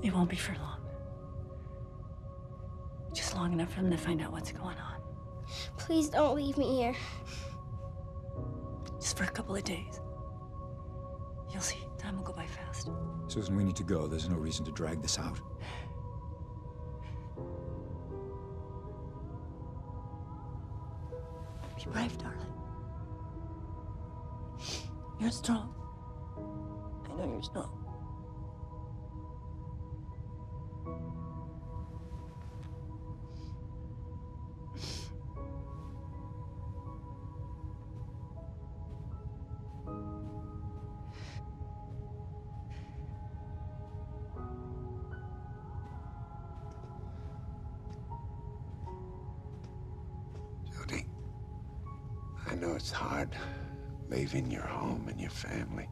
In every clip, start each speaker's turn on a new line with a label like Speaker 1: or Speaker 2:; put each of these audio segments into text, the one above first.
Speaker 1: It won't be for long. Just long enough for them to find out what's going on.
Speaker 2: Please don't leave me here.
Speaker 1: Just for a couple of days. You'll see, time will go by fast.
Speaker 3: Susan, we need to go. There's no reason to drag this out.
Speaker 1: Be brave, darling. You're strong. I know you're strong.
Speaker 4: Jody, I know it's hard leaving your home and your family,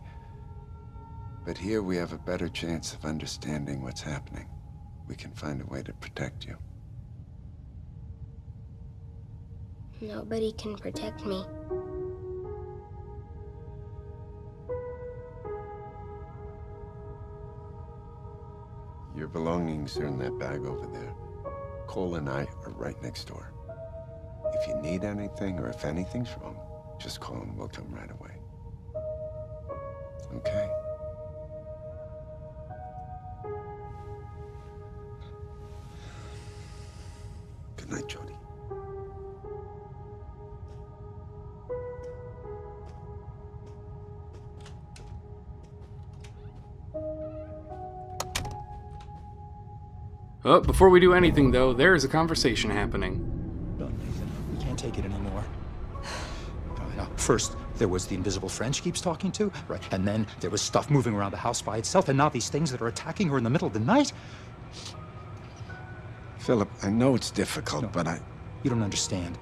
Speaker 4: but here we have a better chance of understanding what's happening. We can find a way to protect you.
Speaker 2: Nobody can protect me.
Speaker 4: Your belongings are in that bag over there. Cole and I are right next door. If you need anything or if anything's wrong, just call and we'll come right away. Okay? Good night, Jody.
Speaker 5: Oh, before we do anything, though, there is a conversation happening.
Speaker 3: No, Nathan, we can't take it anymore. Now, first, there was the invisible friend she keeps talking to, right? And then there was stuff moving around the house by itself, and now these things that are attacking her in the middle of the night.
Speaker 4: Philip, I know it's difficult,
Speaker 3: No,
Speaker 4: but
Speaker 3: You don't understand.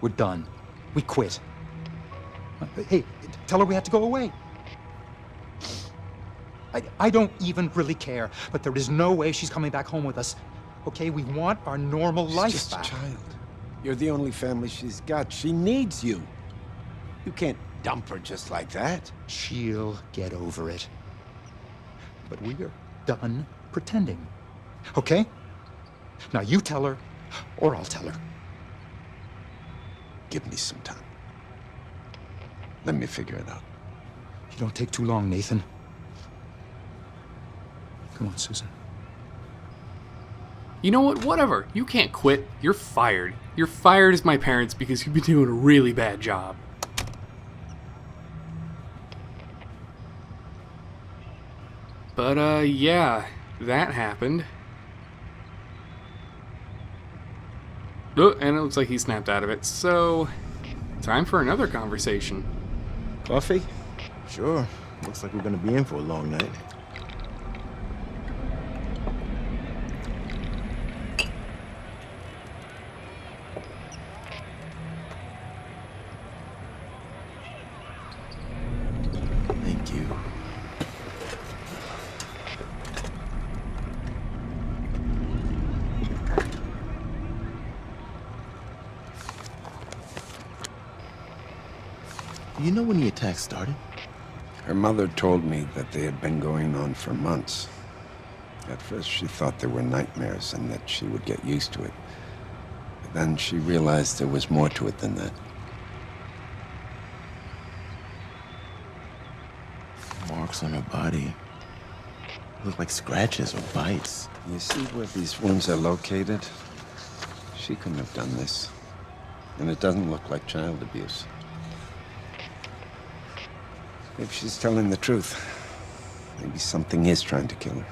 Speaker 3: We're done. We quit. Hey, tell her we have to go away. I don't even really care, but there is no way she's coming back home with us. Okay, we want our normal life
Speaker 4: she's just
Speaker 3: back.
Speaker 4: a child. You're the only family she's got. She needs you. You can't dump her just like that.
Speaker 3: She'll get over it. But we're done pretending. Okay? Now you tell her, or I'll tell her.
Speaker 4: Give me some time. Let me figure it out.
Speaker 3: You don't take too long, Nathan. Come on, Susan.
Speaker 5: You know what? Whatever. You can't quit. You're fired. You're fired as my parents because you've been doing a really bad job. But, yeah, that happened. Oh, and it looks like he snapped out of it. So, time for another conversation.
Speaker 6: Coffee? Sure. Looks like we're gonna be in for a long night. Thank you. Do you know when the attack started?
Speaker 4: Her mother told me that they had been going on for months. At first, she thought they were nightmares and that she would get used to it. But then she realized there was more to it than that.
Speaker 6: Marks on her body. Look like scratches or bites.
Speaker 4: You see where these wounds are located? She couldn't have done this. And it doesn't look like child abuse. Maybe she's telling the truth. Maybe something is trying to kill her.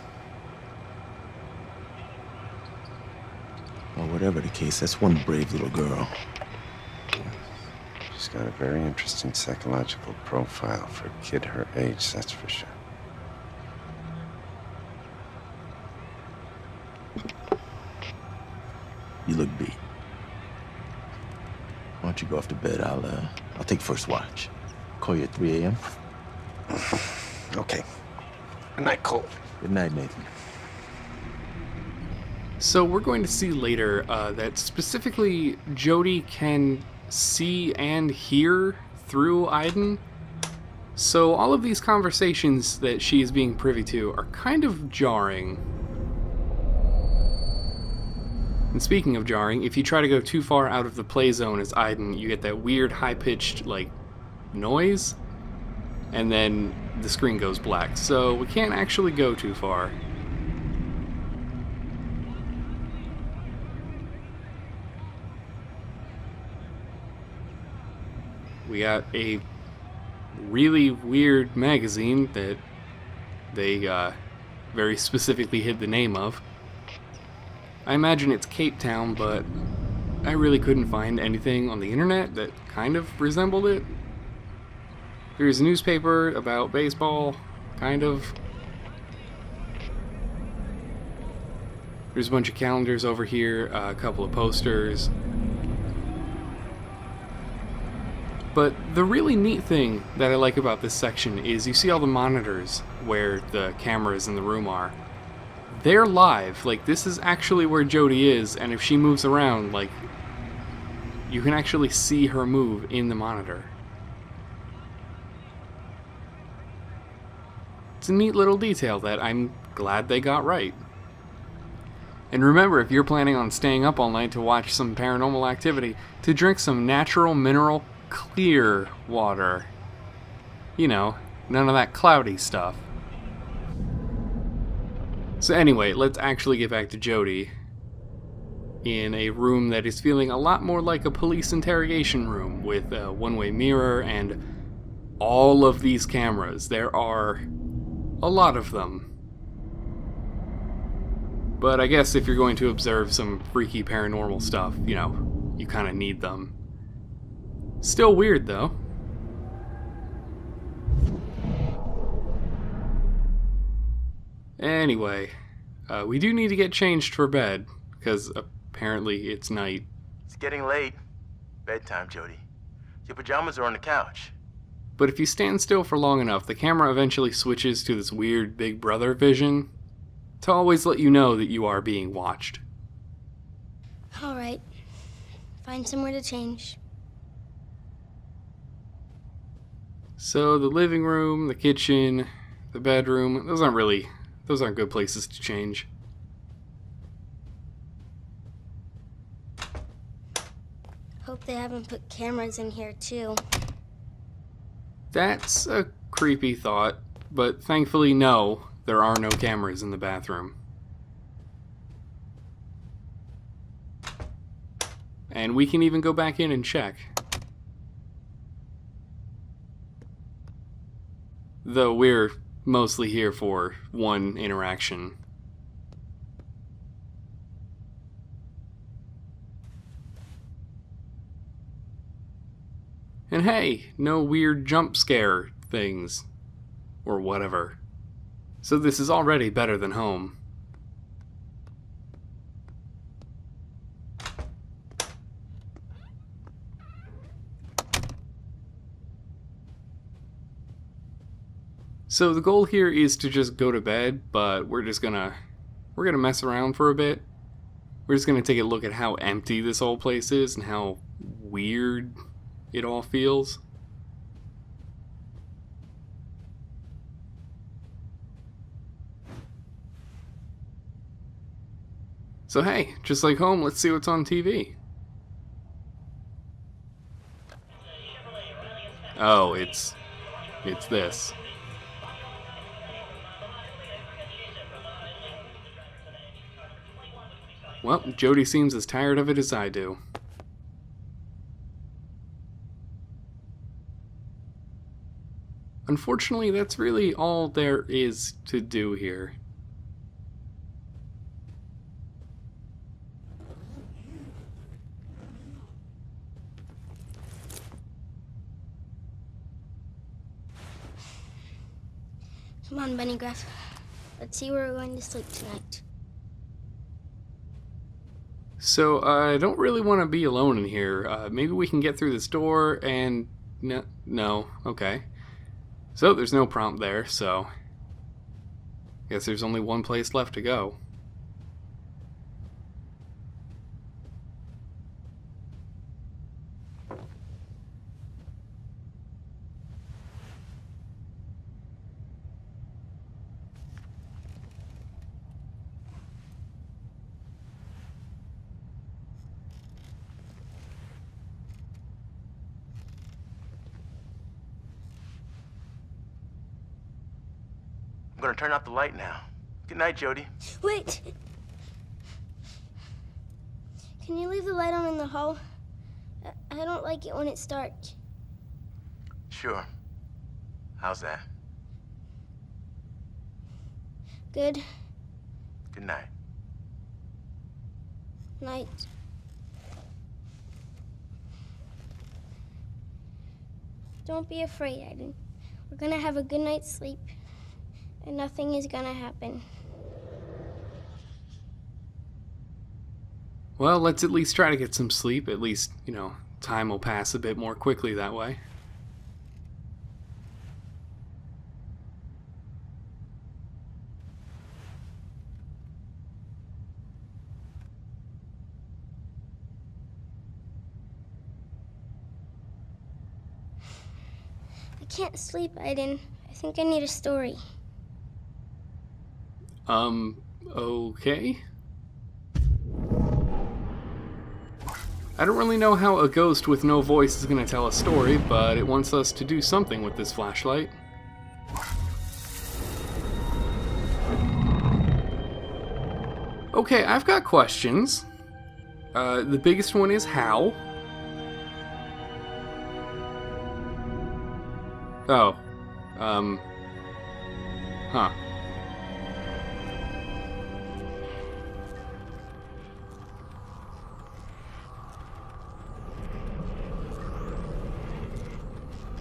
Speaker 6: Well, whatever the case, that's one brave little girl.
Speaker 4: She's got a very interesting psychological profile for a kid her age, that's for sure.
Speaker 6: You look beat. Why don't you go off to bed? I'll take first watch. Call you at 3 a.m.
Speaker 4: Okay. Good night, Cole.
Speaker 6: Good night, Nathan.
Speaker 5: So we're going to see later that specifically Jodie can see and hear through Aiden. So all of these conversations that she is being privy to are kind of jarring. And speaking of jarring, if you try to go too far out of the play zone as Aiden, you get that weird high-pitched, like, noise, and then the screen goes black. So we can't actually go too far. We got a really weird magazine that they very specifically hid the name of. I imagine it's Cape Town, but I really couldn't find anything on the internet that kind of resembled it. There's a newspaper about baseball, kind of. There's a bunch of calendars over here, a couple of posters. But the really neat thing that I like about this section is you see all the monitors where the cameras in the room are. They're live. Like, this is actually where Jodie is, and if she moves around, like, you can actually see her move in the monitor. It's a neat little detail that I'm glad they got right. And remember, if you're planning on staying up all night to watch some Paranormal Activity, to drink some natural mineral clear water. You know, none of that cloudy stuff. So anyway, let's actually get back to Jodie in a room that is feeling a lot more like a police interrogation room with a one-way mirror and all of these cameras. There are a lot of them. But I guess if you're going to observe some freaky paranormal stuff, you know, you kind of need them. Still weird, though. Anyway, we do need to get changed for bed, because apparently it's night.
Speaker 6: It's getting late. Bedtime, Jodie. Your pajamas are on the couch.
Speaker 5: But if you stand still for long enough, the camera eventually switches to this weird Big Brother vision to always let you know that you are being watched.
Speaker 2: All right. Find somewhere to change.
Speaker 5: So the living room, the kitchen, the bedroom, those aren't good places to change.
Speaker 2: Hope they haven't put cameras in here too.
Speaker 5: That's a creepy thought, but thankfully no, there are no cameras in the bathroom. And we can even go back in and check. Though we're mostly here for one interaction. And hey, no weird jump scare things. Or whatever. So this is already better than home. So the goal here is to just go to bed, but we're gonna mess around for a bit. We're just gonna take a look at how empty this whole place is and how weird it all feels. So hey, just like home, let's see what's on TV. Oh, it's this. Well, Jodie seems as tired of it as I do. Unfortunately, that's really all there is to do here.
Speaker 2: Come on, Bennygraph. Let's see where we're going to sleep tonight.
Speaker 5: So, I don't really want to be alone in here. Maybe we can get through this door and... No, okay. So, there's no prompt there, so... Guess there's only one place left to go.
Speaker 6: I'm gonna turn out the light now. Good night, Jody.
Speaker 2: Wait! Can you leave the light on in the hall? I don't like it when it's dark.
Speaker 6: Sure. How's that?
Speaker 2: Good
Speaker 6: Good night.
Speaker 2: night. Don't be afraid, Aiden. We're gonna have a good night's sleep, and nothing is gonna happen.
Speaker 5: Well, let's at least try to get some sleep. At least, you know, time will pass a bit more quickly that way.
Speaker 2: I can't sleep, Aiden. I think I need a story.
Speaker 5: Okay. I don't really know how a ghost with no voice is going to tell a story, but it wants us to do something with this flashlight. Okay, I've got questions. The biggest one is how? Oh. Huh.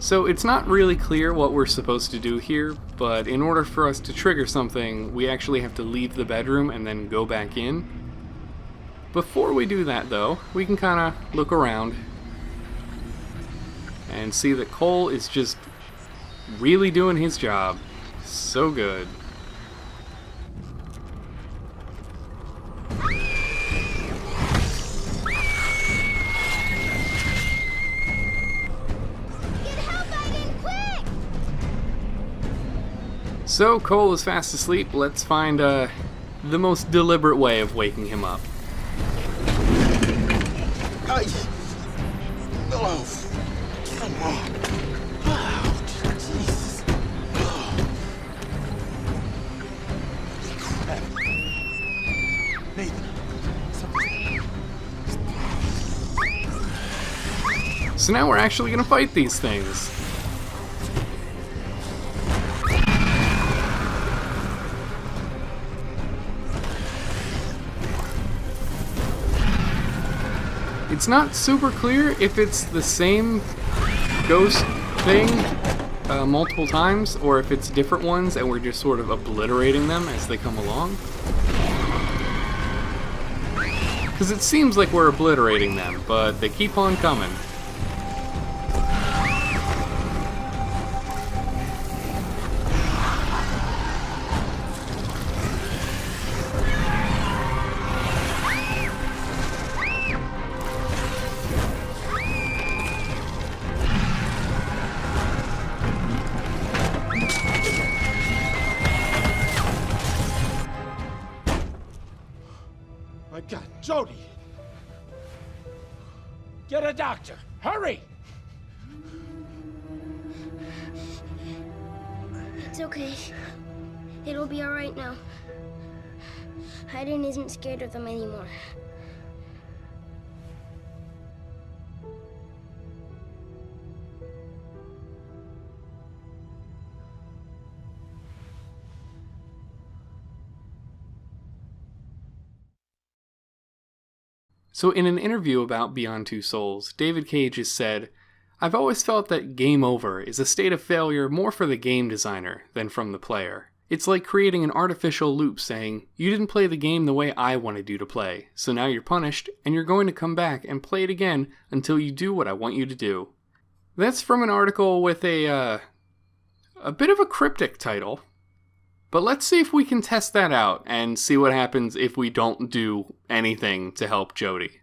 Speaker 5: So it's not really clear what we're supposed to do here, but in order for us to trigger something, we actually have to leave the bedroom and then go back in. Before we do that though, we can kind of look around and see that Cole is just really doing his job. So good. So Cole is fast asleep. Let's find the most deliberate way of waking him up.
Speaker 6: Ay. Oh, come on. Oh, Jesus. Oh. Crap. Nathan.
Speaker 5: So now we're actually gonna fight these things. It's not super clear if it's the same ghost thing multiple times, or if it's different ones and we're just sort of obliterating them as they come along. Because it seems like we're obliterating them, but they keep on coming.
Speaker 3: My God, Jody! Get a doctor! Hurry!
Speaker 2: It's okay. It'll be all right now. Aiden isn't scared of them anymore.
Speaker 5: So in an interview about Beyond Two Souls, David Cage has said, "I've always felt that game over is a state of failure more for the game designer than from the player. It's like creating an artificial loop saying, you didn't play the game the way I wanted you to play, so now you're punished, and you're going to come back and play it again until you do what I want you to do." That's from an article with a bit of a cryptic title. But let's see if we can test that out and see what happens if we don't do anything to help Jody.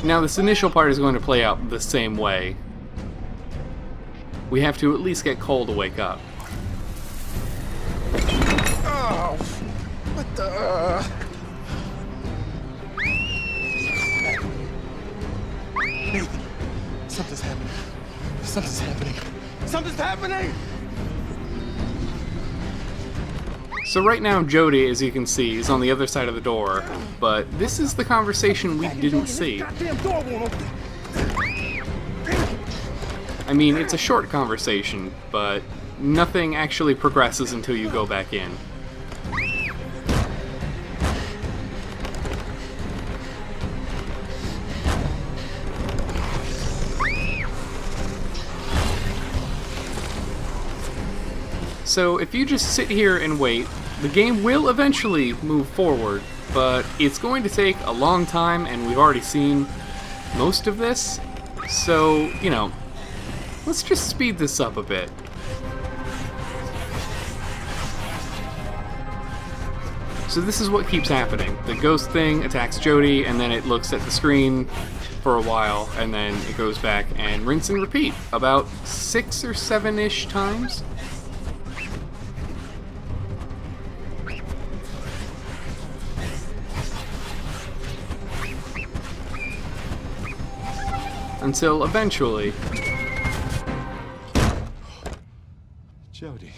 Speaker 5: Now this initial part is going to play out the same way. We have to at least get Cole to wake up.
Speaker 6: Oh, what the? Something's happening. Something's happening!
Speaker 5: So right now, Jody, as you can see, is on the other side of the door, but this is the conversation we didn't see. I mean, it's a short conversation, but nothing actually progresses until you go back in. So if you just sit here and wait, the game will eventually move forward, but it's going to take a long time, and we've already seen most of this, so, you know, let's just speed this up a bit. So this is what keeps happening. The ghost thing attacks Jody, and then it looks at the screen for a while, and then it goes back and rinse and repeat about 6 or 7-ish times. Until eventually...
Speaker 6: Jody,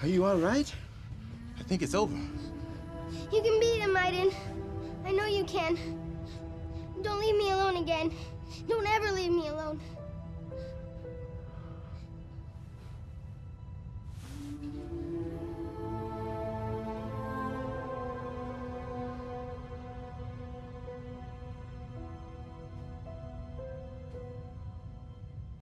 Speaker 6: are you all right? I think it's over.
Speaker 2: You can beat him, Aiden. I know you can. Don't leave me alone again. Don't ever leave me alone.